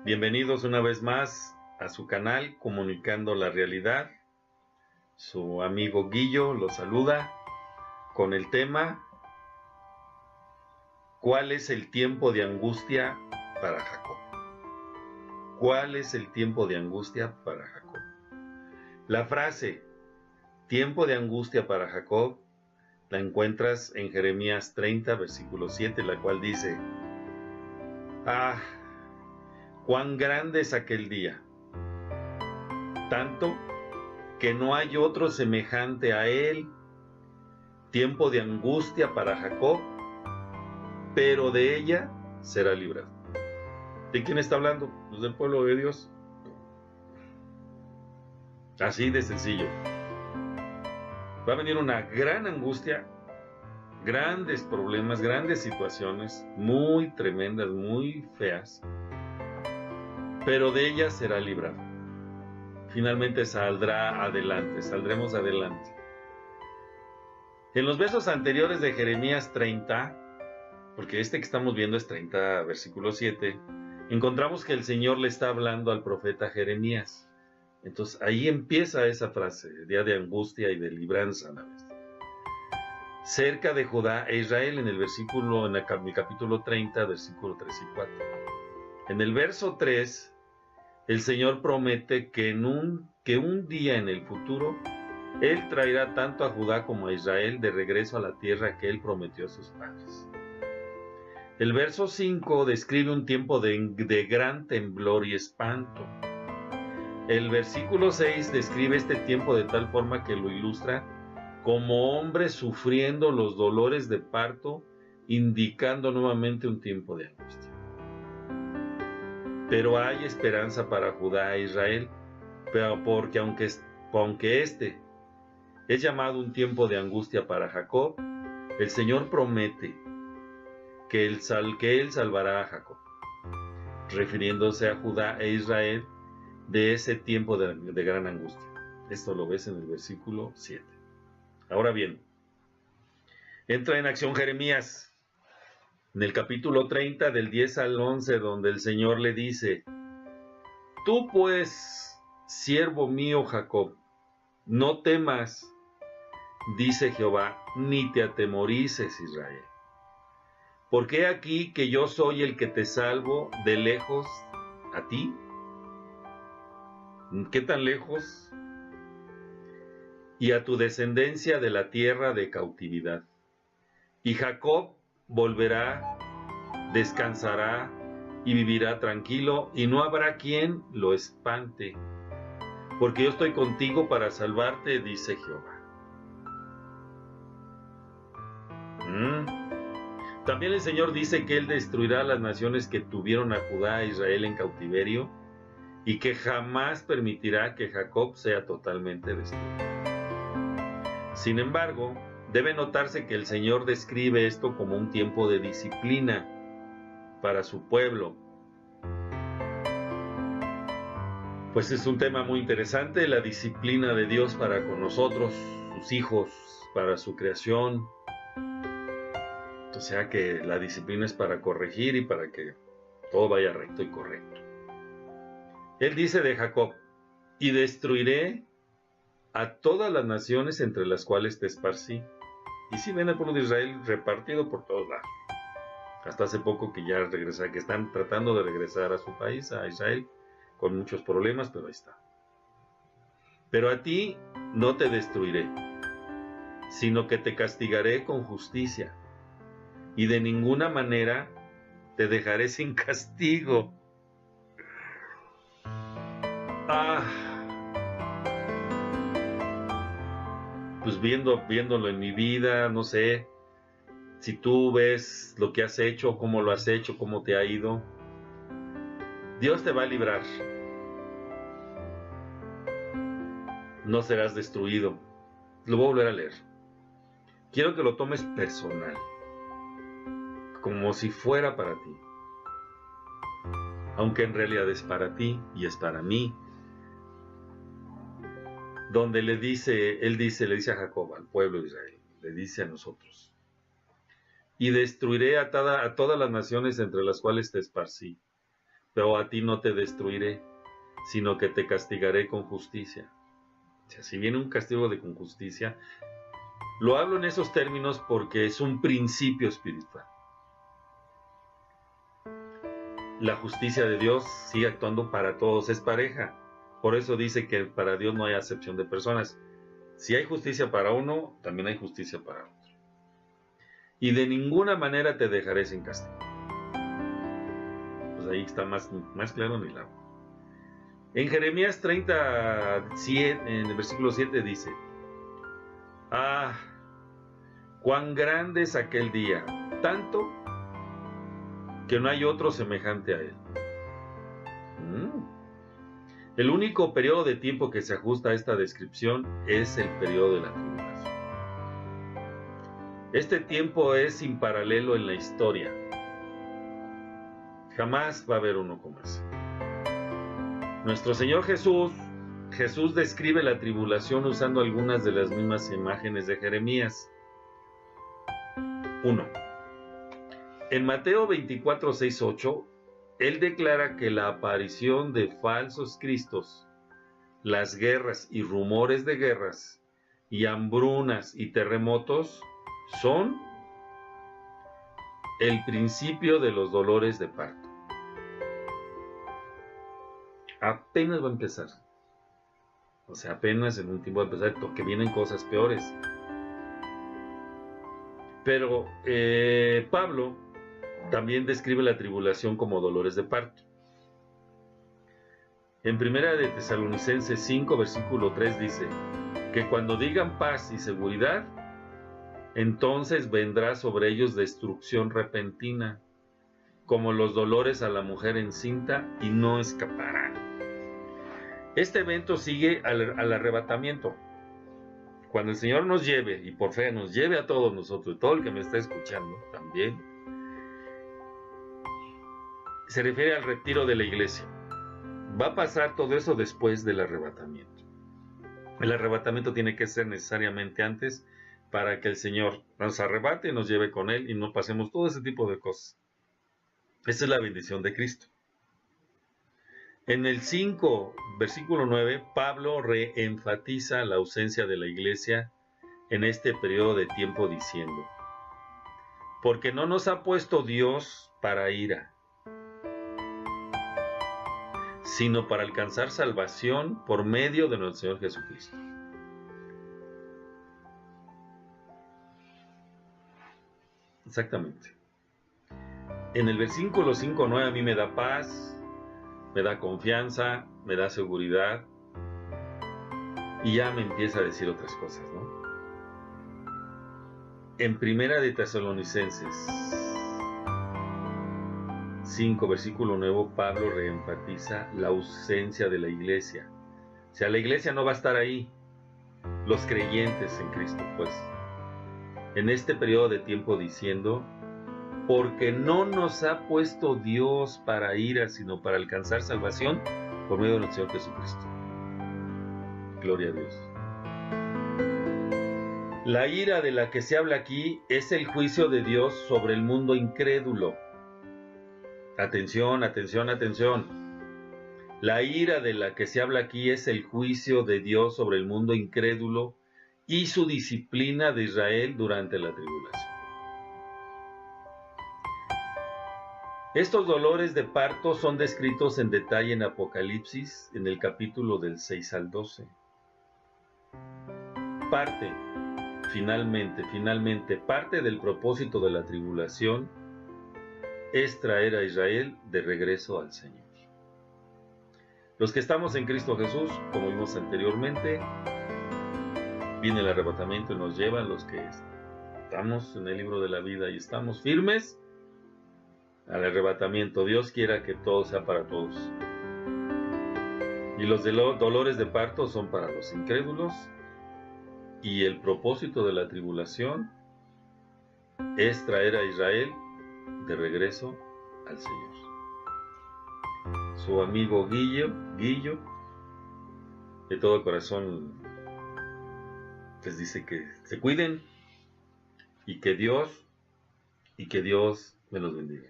Bienvenidos una vez más a su canal Comunicando la Realidad. Su amigo Guillo los saluda con el tema ¿cuál es el tiempo de angustia para Jacob? ¿Cuál es el tiempo de angustia para Jacob? La frase tiempo de angustia para Jacob la encuentras en Jeremías 30, versículo 7, la cual dice: ¡ah! ¡Cuán grande es aquel día! Tanto que no hay otro semejante a él. Tiempo de angustia para Jacob, pero de ella será librado. ¿De quién está hablando? Pues del pueblo de Dios. Así de sencillo. Va a venir una gran angustia, grandes problemas, grandes situaciones, muy tremendas, muy feas, pero de ella será librado. Finalmente saldrá adelante, saldremos adelante. En los versos anteriores de Jeremías 30, porque este que estamos viendo es 30, versículo 7, encontramos que el Señor le está hablando al profeta Jeremías. Entonces ahí empieza esa frase, día de angustia y de libranza a la vez. Cerca de Judá e Israel, en el capítulo 30, versículo 3 y 4. En el verso 3, el Señor promete que un día en el futuro, Él traerá tanto a Judá como a Israel de regreso a la tierra que Él prometió a sus padres. El verso 5 describe un tiempo de gran temblor y espanto. El versículo 6 describe este tiempo de tal forma que lo ilustra como hombre sufriendo los dolores de parto, indicando nuevamente un tiempo de angustia. Pero hay esperanza para Judá e Israel, porque aunque este es llamado un tiempo de angustia para Jacob, el Señor promete que Él salvará a Jacob, refiriéndose a Judá e Israel de ese tiempo de gran angustia. Esto lo ves en el versículo 7. Ahora bien, entra en acción Jeremías en el capítulo 30 del 10 al 11, donde el Señor le dice: tú pues, siervo mío Jacob, no temas, dice Jehová, ni te atemorices, Israel. Porque he aquí que yo soy el que te salvo de lejos a ti. ¿Qué tan lejos? Y a tu descendencia de la tierra de cautividad. Y Jacob volverá, descansará y vivirá tranquilo, y no habrá quien lo espante. Porque yo estoy contigo para salvarte, dice Jehová. También el Señor dice que Él destruirá las naciones que tuvieron a Judá e Israel en cautiverio, y que jamás permitirá que Jacob sea totalmente destruido. Sin embargo, debe notarse que el Señor describe esto como un tiempo de disciplina para su pueblo. Pues es un tema muy interesante, la disciplina de Dios para con nosotros, sus hijos, para su creación. O sea que la disciplina es para corregir y para que todo vaya recto y correcto. Él dice de Jacob: y destruiré a todas las naciones entre las cuales te esparcí. Y si ven el pueblo de Israel repartido por todos lados. Hasta hace poco que ya regresa, que están tratando de regresar a su país, a Israel, con muchos problemas, pero ahí está. Pero a ti no te destruiré, sino que te castigaré con justicia, y de ninguna manera te dejaré sin castigo. Pues viéndolo en mi vida, no sé, si tú ves lo que has hecho, cómo lo has hecho, cómo te ha ido, Dios te va a librar. No serás destruido. Lo voy a volver a leer. Quiero que lo tomes personal, como si fuera para ti, aunque en realidad es para ti y es para mí. Donde le dice a Jacob, al pueblo de Israel, le dice a nosotros: y destruiré a todas las naciones entre las cuales te esparcí, pero a ti no te destruiré, sino que te castigaré con justicia. O sea, si viene un castigo con justicia, lo hablo en esos términos porque es un principio espiritual. La justicia de Dios sigue actuando para todos, es pareja. Por eso dice que para Dios no hay acepción de personas. Si hay justicia para uno, también hay justicia para otro. Y de ninguna manera te dejaré sin castigo. Pues ahí está más claro en el agua. En Jeremías 37, en el versículo 7 dice: ah, cuán grande es aquel día, tanto que no hay otro semejante a él. El único periodo de tiempo que se ajusta a esta descripción es el periodo de la tribulación. Este tiempo es sin paralelo en la historia. Jamás va a haber uno como ese. Nuestro Señor Jesús describe la tribulación usando algunas de las mismas imágenes de Jeremías. 1. En Mateo 24, 6, 8, Él declara que la aparición de falsos cristos, las guerras y rumores de guerras, y hambrunas y terremotos son el principio de los dolores de parto. Apenas va a empezar. O sea, apenas en un tiempo va a empezar, porque vienen cosas peores. Pero Pablo también describe la tribulación como dolores de parto. En Primera de Tesalonicenses 5, versículo 3 dice que cuando digan paz y seguridad, entonces vendrá sobre ellos destrucción repentina, como los dolores a la mujer encinta, y no escaparán. Este evento sigue al arrebatamiento. Cuando el Señor nos lleve, y por fe nos lleve a todos nosotros, y todo el que me está escuchando también, se refiere al retiro de la iglesia. Va a pasar todo eso después del arrebatamiento. El arrebatamiento tiene que ser necesariamente antes para que el Señor nos arrebate y nos lleve con Él y no pasemos todo ese tipo de cosas. Esa es la bendición de Cristo. En el 5, versículo 9, Pablo reenfatiza la ausencia de la iglesia en este periodo de tiempo diciendo: porque no nos ha puesto Dios para ira, sino para alcanzar salvación por medio de nuestro Señor Jesucristo. Exactamente. En el versículo 5:9 a mí me da paz, me da confianza, me da seguridad, y ya me empieza a decir otras cosas, ¿no? En Primera de Tesalonicenses 5, versículo 9, Pablo reenfatiza la ausencia de la iglesia. O sea, la iglesia no va a estar ahí, los creyentes en Cristo, pues, en este periodo de tiempo diciendo: porque no nos ha puesto Dios para ira, sino para alcanzar salvación por medio de nuestro Señor Jesucristo. Gloria a Dios. La ira de la que se habla aquí es el juicio de Dios sobre el mundo incrédulo. Atención, atención, atención. La ira de la que se habla aquí es el juicio de Dios sobre el mundo incrédulo y su disciplina de Israel durante la tribulación. Estos dolores de parto son descritos en detalle en Apocalipsis, en el capítulo del 6 al 12. Finalmente, parte del propósito de la tribulación es traer a Israel de regreso al Señor. Los que estamos en Cristo Jesús, como vimos anteriormente, viene el arrebatamiento y nos llevan. Los que estamos en el libro de la vida y estamos firmes al arrebatamiento. Dios quiera que todo sea para todos. Y los dolores de parto son para los incrédulos, y el propósito de la tribulación es traer a Israel de regreso al Señor. Su amigo Guillo, de todo corazón les dice que se cuiden y que Dios me los bendiga.